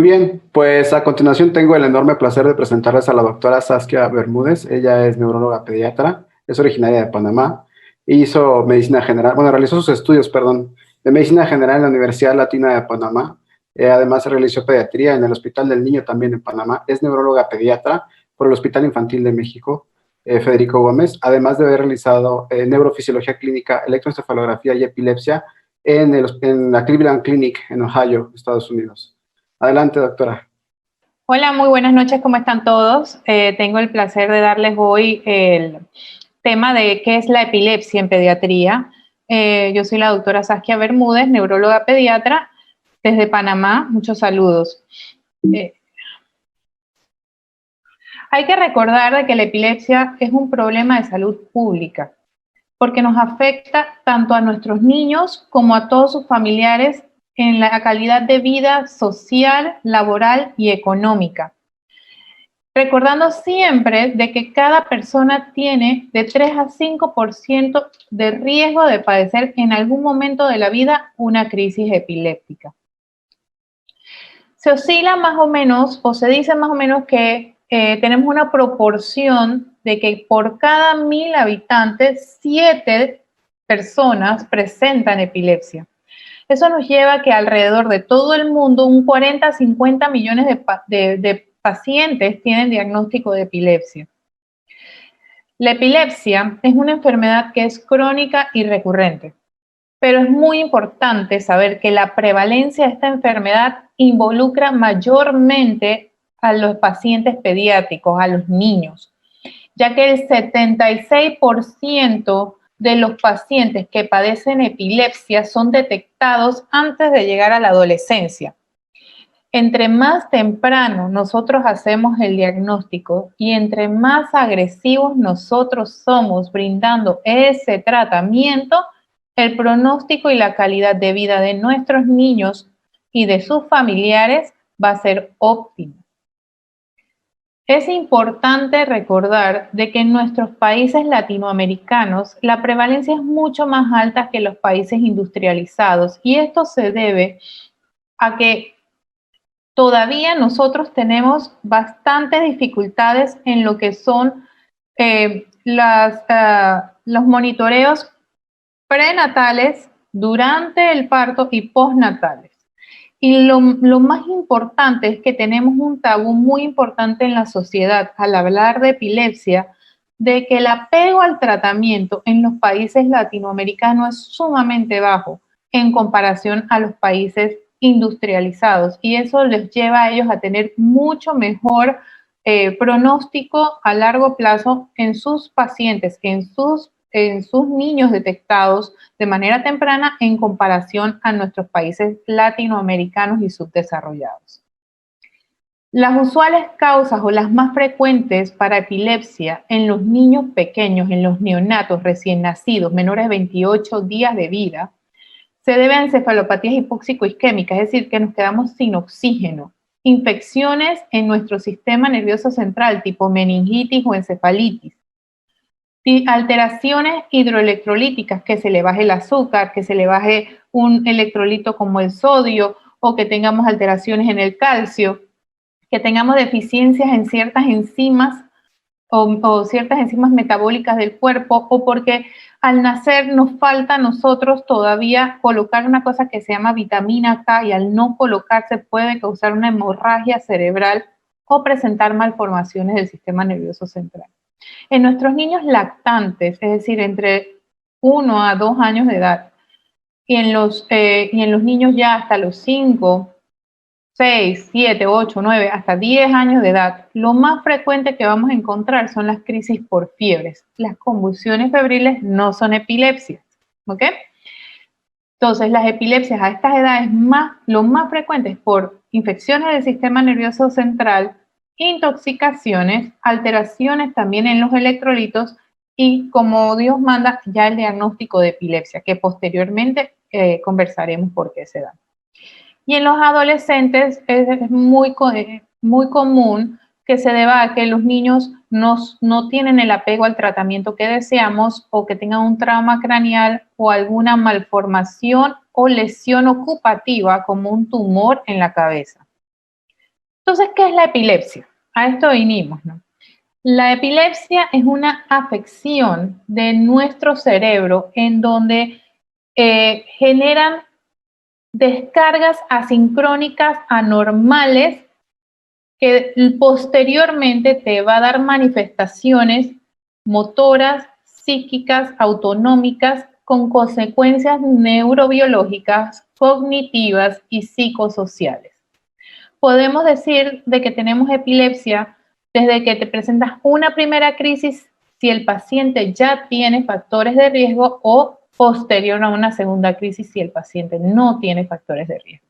Muy bien, pues a continuación tengo el enorme placer de presentarles a la doctora Saskia Bermúdez. Ella es neuróloga pediatra, es originaria de Panamá, hizo medicina general, bueno, realizó sus estudios, perdón, de medicina general en la Universidad Latina de Panamá. Además, realizó pediatría en el Hospital del Niño también en Panamá. Es neuróloga pediatra por el Hospital Infantil de México, Federico Gómez, además de haber realizado neurofisiología clínica, electroencefalografía y epilepsia en la Cleveland Clinic en Ohio, Estados Unidos. Adelante, doctora. Hola, muy buenas noches, ¿cómo están todos? Tengo el placer de darles hoy el tema de qué es la epilepsia en pediatría. Yo soy la doctora Saskia Bermúdez, neuróloga pediatra desde Panamá. Muchos saludos. Hay que recordar de que la epilepsia es un problema de salud pública porque nos afecta tanto a nuestros niños como a todos sus familiares en la calidad de vida social, laboral y económica. Recordando siempre de que cada persona tiene de 3 a 5% de riesgo de padecer en algún momento de la vida una crisis epiléptica. Se oscila más o menos, o se dice más o menos que tenemos una proporción de que por cada 1000 habitantes, 7 personas presentan epilepsia. Eso nos lleva a que alrededor de todo el mundo un 40 a 50 millones de pacientes tienen diagnóstico de epilepsia. La epilepsia es una enfermedad que es crónica y recurrente, pero es muy importante saber que la prevalencia de esta enfermedad involucra mayormente a los pacientes pediátricos, a los niños, ya que el 76% de los pacientes que padecen epilepsia son detectados antes de llegar a la adolescencia. Entre más temprano nosotros hacemos el diagnóstico y entre más agresivos nosotros somos brindando ese tratamiento, el pronóstico y la calidad de vida de nuestros niños y de sus familiares va a ser óptimo. Es importante recordar de que en nuestros países latinoamericanos la prevalencia es mucho más alta que en los países industrializados y esto se debe a que todavía nosotros tenemos bastantes dificultades en lo que son los monitoreos prenatales, durante el parto y postnatales. Y lo más importante es que tenemos un tabú muy importante en la sociedad al hablar de epilepsia, de que el apego al tratamiento en los países latinoamericanos es sumamente bajo en comparación a los países industrializados y eso les lleva a ellos a tener mucho mejor pronóstico a largo plazo en sus pacientes, en sus niños detectados de manera temprana en comparación a nuestros países latinoamericanos y subdesarrollados. Las usuales causas o las más frecuentes para epilepsia en los niños pequeños, en los neonatos recién nacidos, menores de 28 días de vida, se debe a encefalopatías hipóxico-isquémicas, es decir, que nos quedamos sin oxígeno, infecciones en nuestro sistema nervioso central, tipo meningitis o encefalitis, alteraciones hidroelectrolíticas, que se le baje el azúcar, que se le baje un electrolito como el sodio, o que tengamos alteraciones en el calcio, que tengamos deficiencias en ciertas enzimas o ciertas enzimas metabólicas del cuerpo, o porque al nacer nos falta a nosotros todavía colocar una cosa que se llama vitamina K y al no colocarse puede causar una hemorragia cerebral o presentar malformaciones del sistema nervioso central. En nuestros niños lactantes, es decir, entre 1 a 2 años de edad, y en los niños ya hasta los 5, 6, 7, 8, 9, hasta 10 años de edad, lo más frecuente que vamos a encontrar son las crisis por fiebres. Las convulsiones febriles no son epilepsias, ¿ok? Entonces, las epilepsias a estas edades lo más frecuente es por infecciones del sistema nervioso central, intoxicaciones, alteraciones también en los electrolitos y, como Dios manda, ya el diagnóstico de epilepsia, que posteriormente conversaremos por qué se da. Y en los adolescentes es muy común que se deba a que los niños no tienen el apego al tratamiento que deseamos o que tengan un trauma craneal o alguna malformación o lesión ocupativa como un tumor en la cabeza. Entonces, ¿qué es la epilepsia? A esto vinimos, ¿no? La epilepsia es una afección de nuestro cerebro en donde generan descargas asincrónicas anormales que posteriormente te va a dar manifestaciones motoras, psíquicas, autonómicas, con consecuencias neurobiológicas, cognitivas y psicosociales. Podemos decir de que tenemos epilepsia desde que te presentas una primera crisis si el paciente ya tiene factores de riesgo o posterior a una segunda crisis si el paciente no tiene factores de riesgo.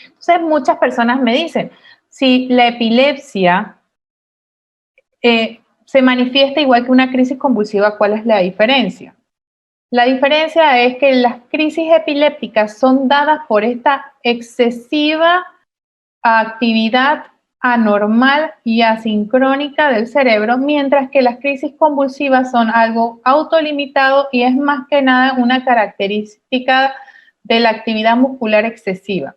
Entonces, muchas personas me dicen, si la epilepsia se manifiesta igual que una crisis convulsiva, ¿cuál es la diferencia? La diferencia es que las crisis epilépticas son dadas por esta excesiva actividad anormal y asincrónica del cerebro, mientras que las crisis convulsivas son algo autolimitado y es más que nada una característica de la actividad muscular excesiva.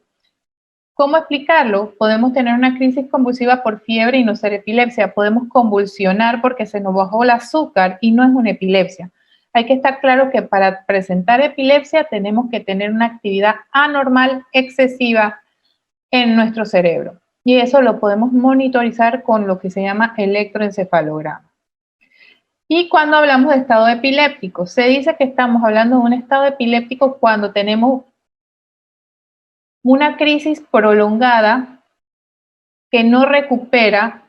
¿Cómo explicarlo? Podemos tener una crisis convulsiva por fiebre y no ser epilepsia. Podemos convulsionar porque se nos bajó el azúcar y no es una epilepsia. Hay que estar claro que para presentar epilepsia tenemos que tener una actividad anormal excesiva en nuestro cerebro. Y eso lo podemos monitorizar con lo que se llama electroencefalograma. Y cuando hablamos de estado epiléptico, se dice que estamos hablando de un estado epiléptico cuando tenemos una crisis prolongada que no recupera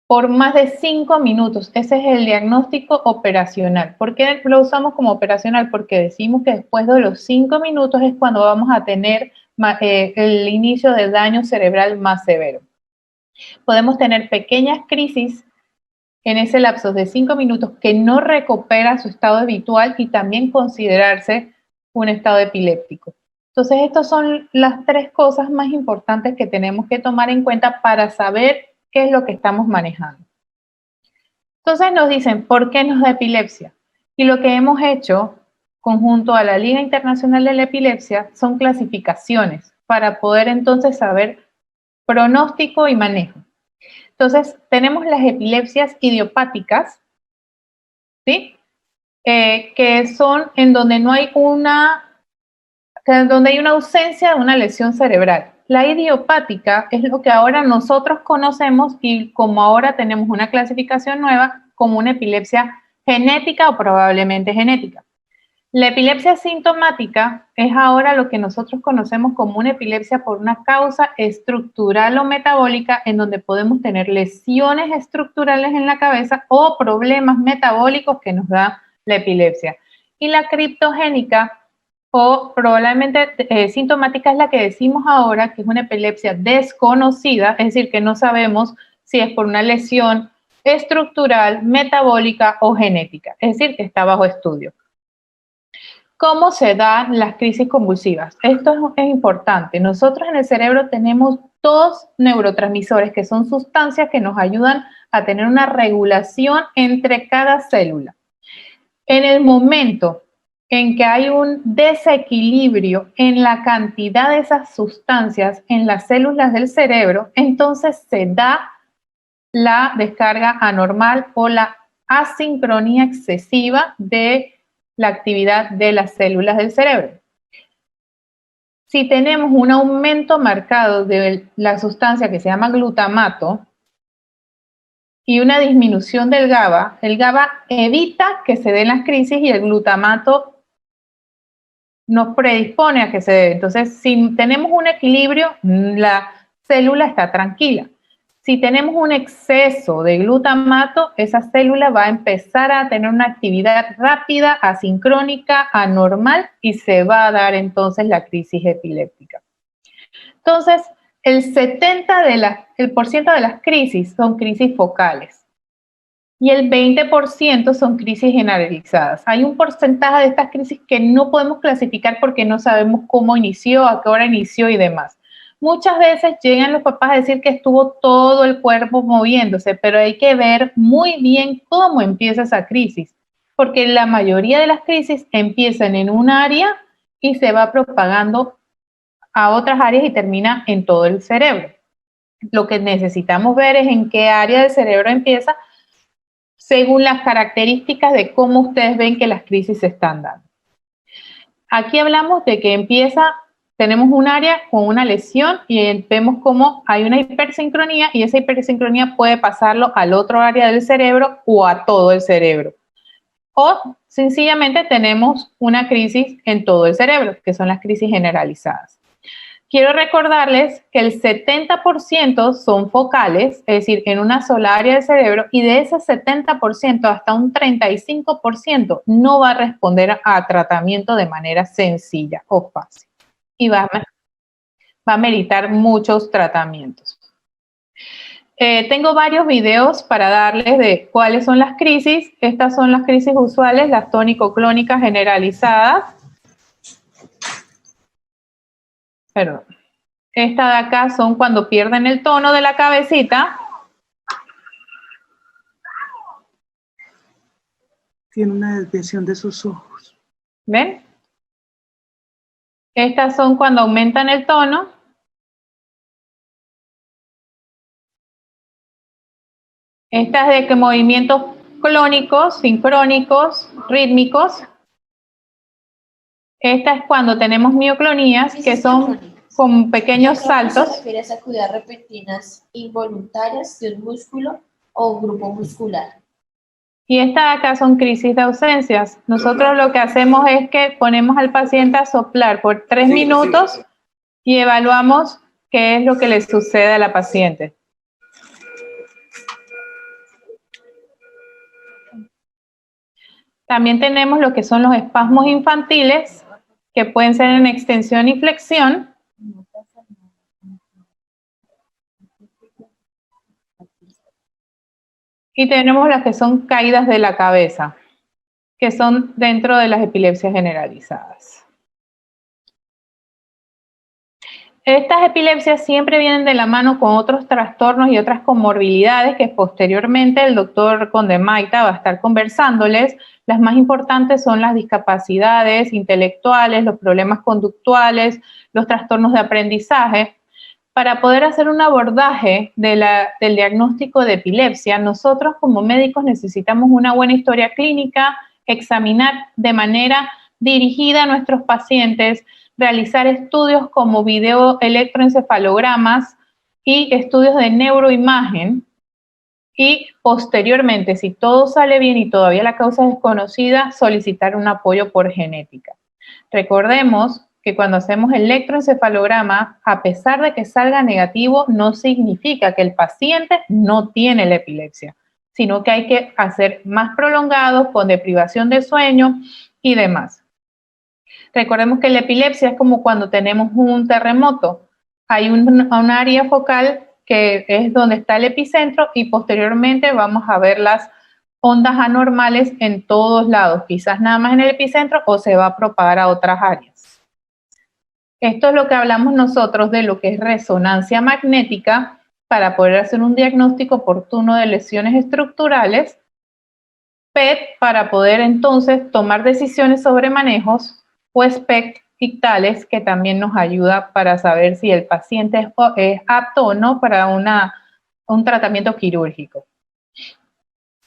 por más de 5 minutos. Ese es el diagnóstico operacional. ¿Por qué lo usamos como operacional? Porque decimos que después de los 5 minutos es cuando vamos a tener el inicio del daño cerebral más severo. Podemos tener pequeñas crisis en ese lapso de 5 minutos que no recupera su estado habitual y también considerarse un estado epiléptico. Entonces, estas son las 3 cosas más importantes que tenemos que tomar en cuenta para saber qué es lo que estamos manejando. Entonces nos dicen, ¿por qué nos da epilepsia? Y lo que hemos hecho, conjunto a la Liga Internacional de la Epilepsia, son clasificaciones para poder entonces saber pronóstico y manejo. Entonces, tenemos las epilepsias idiopáticas, ¿sí? Que son en donde no hay donde hay una ausencia de una lesión cerebral. La idiopática es lo que ahora nosotros conocemos y como ahora tenemos una clasificación nueva como una epilepsia genética o probablemente genética. La epilepsia sintomática es ahora lo que nosotros conocemos como una epilepsia por una causa estructural o metabólica en donde podemos tener lesiones estructurales en la cabeza o problemas metabólicos que nos da la epilepsia. Y la criptogénica o probablemente sintomática es la que decimos ahora, que es una epilepsia desconocida, es decir, que no sabemos si es por una lesión estructural, metabólica o genética, es decir, que está bajo estudio. ¿Cómo se dan las crisis convulsivas? Esto es importante. Nosotros en el cerebro tenemos 2 neurotransmisores que son sustancias que nos ayudan a tener una regulación entre cada célula. En el momento en que hay un desequilibrio en la cantidad de esas sustancias en las células del cerebro, entonces se da la descarga anormal o la asincronía excesiva de la actividad de las células del cerebro. Si tenemos un aumento marcado de la sustancia que se llama glutamato y una disminución del GABA, el GABA evita que se den las crisis y el glutamato nos predispone a que se dé. Entonces, si tenemos un equilibrio, la célula está tranquila. Si tenemos un exceso de glutamato, esa célula va a empezar a tener una actividad rápida, asincrónica, anormal y se va a dar entonces la crisis epiléptica. Entonces, el 70% de las crisis son crisis focales y el 20% son crisis generalizadas. Hay un porcentaje de estas crisis que no podemos clasificar porque no sabemos cómo inició, a qué hora inició y demás. Muchas veces llegan los papás a decir que estuvo todo el cuerpo moviéndose, pero hay que ver muy bien cómo empieza esa crisis, porque la mayoría de las crisis empiezan en un área y se va propagando a otras áreas y termina en todo el cerebro. Lo que necesitamos ver es en qué área del cerebro empieza, según las características de cómo ustedes ven que las crisis se están dando. Aquí hablamos de que tenemos un área con una lesión y vemos cómo hay una hipersincronía y esa hipersincronía puede pasarlo al otro área del cerebro o a todo el cerebro. O sencillamente tenemos una crisis en todo el cerebro, que son las crisis generalizadas. Quiero recordarles que el 70% son focales, es decir, en una sola área del cerebro, y de ese 70% hasta un 35% no va a responder a tratamiento de manera sencilla o fácil. Y va a meritar muchos tratamientos. Tengo varios videos para darles de cuáles son las crisis. Estas son las crisis usuales, las tónico-clónicas generalizadas. Perdón. Esta de acá son cuando pierden el tono de la cabecita. Tiene una desviación de sus ojos. ¿Ven? Estas son cuando aumentan el tono. Estas de que movimientos clónicos, sincrónicos, rítmicos. Esta es cuando tenemos mioclonías, que son con pequeños saltos. Se refiere a sacudidas repentinas involuntarias de un músculo o un grupo muscular. Y esta de acá son crisis de ausencias. Nosotros lo que hacemos es que ponemos al paciente a soplar por 3 minutos y evaluamos qué es lo que le sucede a la paciente. También tenemos lo que son los espasmos infantiles, que pueden ser en extensión y flexión. Y tenemos las que son caídas de la cabeza, que son dentro de las epilepsias generalizadas. Estas epilepsias siempre vienen de la mano con otros trastornos y otras comorbilidades que posteriormente el doctor Condemaita va a estar conversándoles. Las más importantes son las discapacidades intelectuales, los problemas conductuales, los trastornos de aprendizaje. Para poder hacer un abordaje del diagnóstico de epilepsia, nosotros como médicos necesitamos una buena historia clínica, examinar de manera dirigida a nuestros pacientes, realizar estudios como videoelectroencefalogramas y estudios de neuroimagen. Y posteriormente, si todo sale bien y todavía la causa es desconocida, solicitar un apoyo por genética. Recordemos que cuando hacemos electroencefalograma, a pesar de que salga negativo, no significa que el paciente no tiene la epilepsia, sino que hay que hacer más prolongados con deprivación de sueño y demás. Recordemos que la epilepsia es como cuando tenemos un terremoto. Hay un área focal que es donde está el epicentro y posteriormente vamos a ver las ondas anormales en todos lados, quizás nada más en el epicentro o se va a propagar a otras áreas. Esto es lo que hablamos nosotros de lo que es resonancia magnética para poder hacer un diagnóstico oportuno de lesiones estructurales, PET para poder entonces tomar decisiones sobre manejos o SPECT ictales que también nos ayuda para saber si el paciente es apto o no para un tratamiento quirúrgico.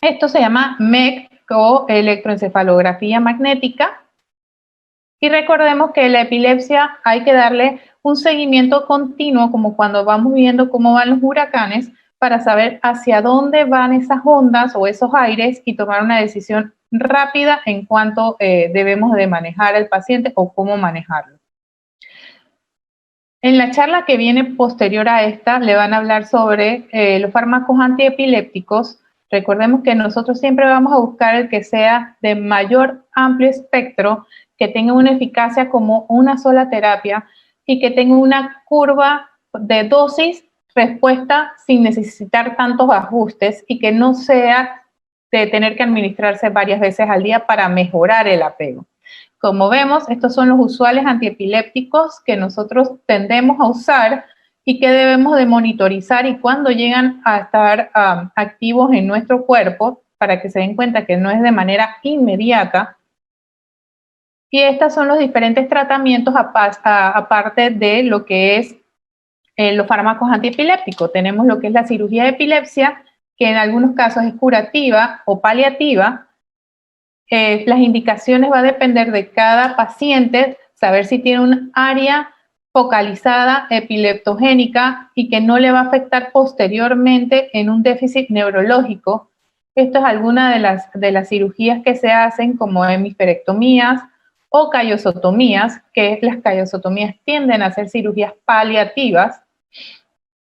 Esto se llama MEC o electroencefalografía magnética. Y recordemos que la epilepsia hay que darle un seguimiento continuo, como cuando vamos viendo cómo van los huracanes, para saber hacia dónde van esas ondas o esos aires y tomar una decisión rápida en cuanto debemos de manejar al paciente o cómo manejarlo. En la charla que viene posterior a esta, le van a hablar sobre los fármacos antiepilépticos. Recordemos que nosotros siempre vamos a buscar el que sea de mayor amplio espectro, que tenga una eficacia como una sola terapia y que tenga una curva de dosis respuesta sin necesitar tantos ajustes y que no sea de tener que administrarse varias veces al día para mejorar el apego. Como vemos, estos son los usuales antiepilépticos que nosotros tendemos a usar y que debemos de monitorizar y cuando llegan a estar activos en nuestro cuerpo, para que se den cuenta que no es de manera inmediata. Y estos son los diferentes tratamientos aparte de lo que es los fármacos antiepilépticos. Tenemos lo que es la cirugía de epilepsia, que en algunos casos es curativa o paliativa. Las indicaciones va a depender de cada paciente, saber si tiene un área focalizada epileptogénica y que no le va a afectar posteriormente en un déficit neurológico. Esto es alguna de las cirugías que se hacen, como hemisferectomías o callosotomías, que las callosotomías tienden a ser cirugías paliativas.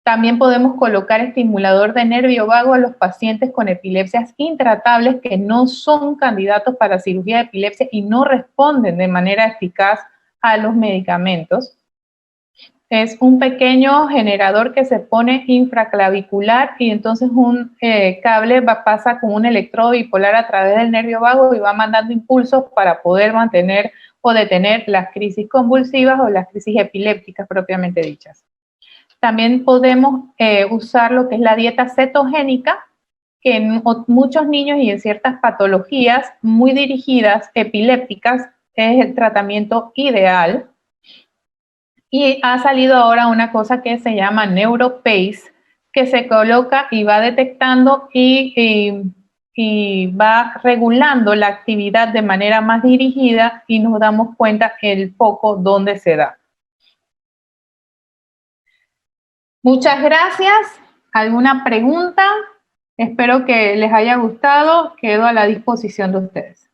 También podemos colocar estimulador de nervio vago a los pacientes con epilepsias intratables que no son candidatos para cirugía de epilepsia y no responden de manera eficaz a los medicamentos. Es un pequeño generador que se pone infraclavicular y entonces un cable pasa con un electrodo bipolar a través del nervio vago y va mandando impulsos para poder mantener o detener las crisis convulsivas o las crisis epilépticas propiamente dichas. También podemos usar lo que es la dieta cetogénica, que en muchos niños y en ciertas patologías muy dirigidas, epilépticas, es el tratamiento ideal. Y ha salido ahora una cosa que se llama NeuroPace, que se coloca y va detectando y va regulando la actividad de manera más dirigida y nos damos cuenta el foco donde se da. Muchas gracias. ¿Alguna pregunta? Espero que les haya gustado. Quedo a la disposición de ustedes.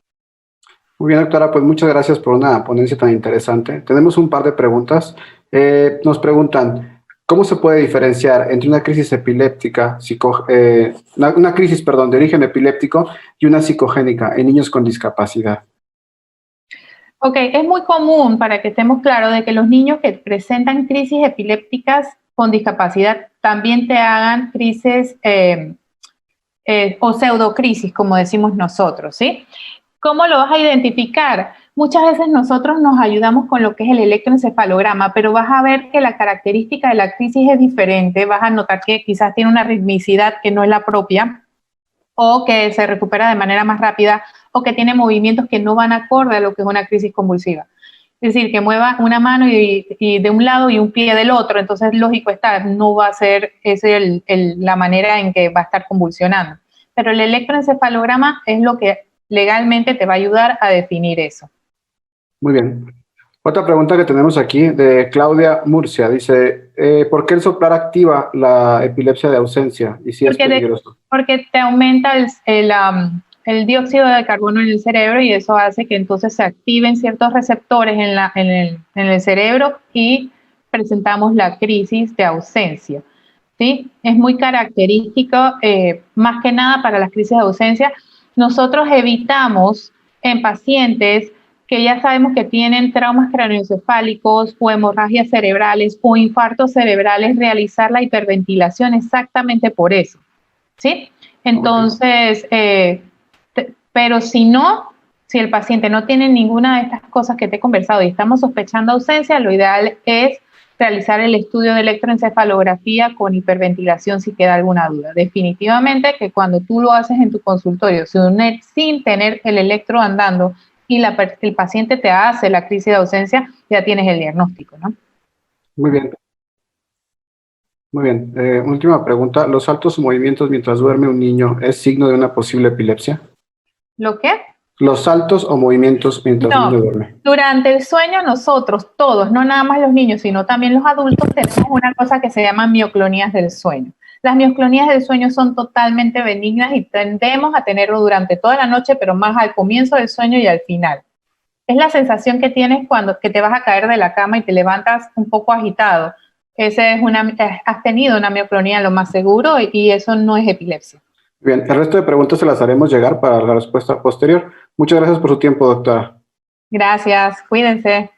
Muy bien, doctora, pues muchas gracias por una ponencia tan interesante. Tenemos un par de preguntas. Nos preguntan, ¿cómo se puede diferenciar entre una crisis epiléptica, una crisis, de origen epiléptico y una psicogénica en niños con discapacidad? Ok, es muy común, para que estemos claros, de que los niños que presentan crisis epilépticas con discapacidad también te hagan crisis o pseudocrisis, como decimos nosotros, ¿sí? ¿Cómo lo vas a identificar? Muchas veces nosotros nos ayudamos con lo que es el electroencefalograma, pero vas a ver que la característica de la crisis es diferente, vas a notar que quizás tiene una ritmicidad que no es la propia, o que se recupera de manera más rápida, o que tiene movimientos que no van acorde a lo que es una crisis convulsiva. Es decir, que mueva una mano y de un lado y un pie del otro, entonces lógico está, no va a ser la manera en que va a estar convulsionando. Pero el electroencefalograma es lo que legalmente te va a ayudar a definir eso. Muy bien. Otra pregunta que tenemos aquí de Claudia Murcia, dice, ¿por qué el soplar activa la epilepsia de ausencia? Y si es peligroso. Porque te aumenta el dióxido de carbono en el cerebro y eso hace que entonces se activen ciertos receptores en el cerebro y presentamos la crisis de ausencia, ¿sí? Es muy característico, más que nada para las crisis de ausencia. Nosotros evitamos en pacientes que ya sabemos que tienen traumas craneoencefálicos o hemorragias cerebrales o infartos cerebrales, realizar la hiperventilación exactamente por eso, ¿sí? Entonces, pero si el paciente no tiene ninguna de estas cosas que te he conversado y estamos sospechando ausencia, lo ideal es realizar el estudio de electroencefalografía con hiperventilación si queda alguna duda. Definitivamente que cuando tú lo haces en tu consultorio sin tener el electro andando y el paciente te hace la crisis de ausencia, ya tienes el diagnóstico, ¿no? Muy bien. Muy bien. Última pregunta. ¿Los altos movimientos mientras duerme un niño es signo de una posible epilepsia? ¿Lo qué? Los saltos o movimientos mientras el niño duerme. Durante el sueño nosotros, todos, no nada más los niños, sino también los adultos, tenemos una cosa que se llama mioclonías del sueño. Las mioclonías del sueño son totalmente benignas y tendemos a tenerlo durante toda la noche, pero más al comienzo del sueño y al final. Es la sensación que tienes cuando que te vas a caer de la cama y te levantas un poco agitado. Has tenido una mioclonía lo más seguro y eso no es epilepsia. Bien, el resto de preguntas se las haremos llegar para la respuesta posterior. Muchas gracias por su tiempo, doctora. Gracias, cuídense.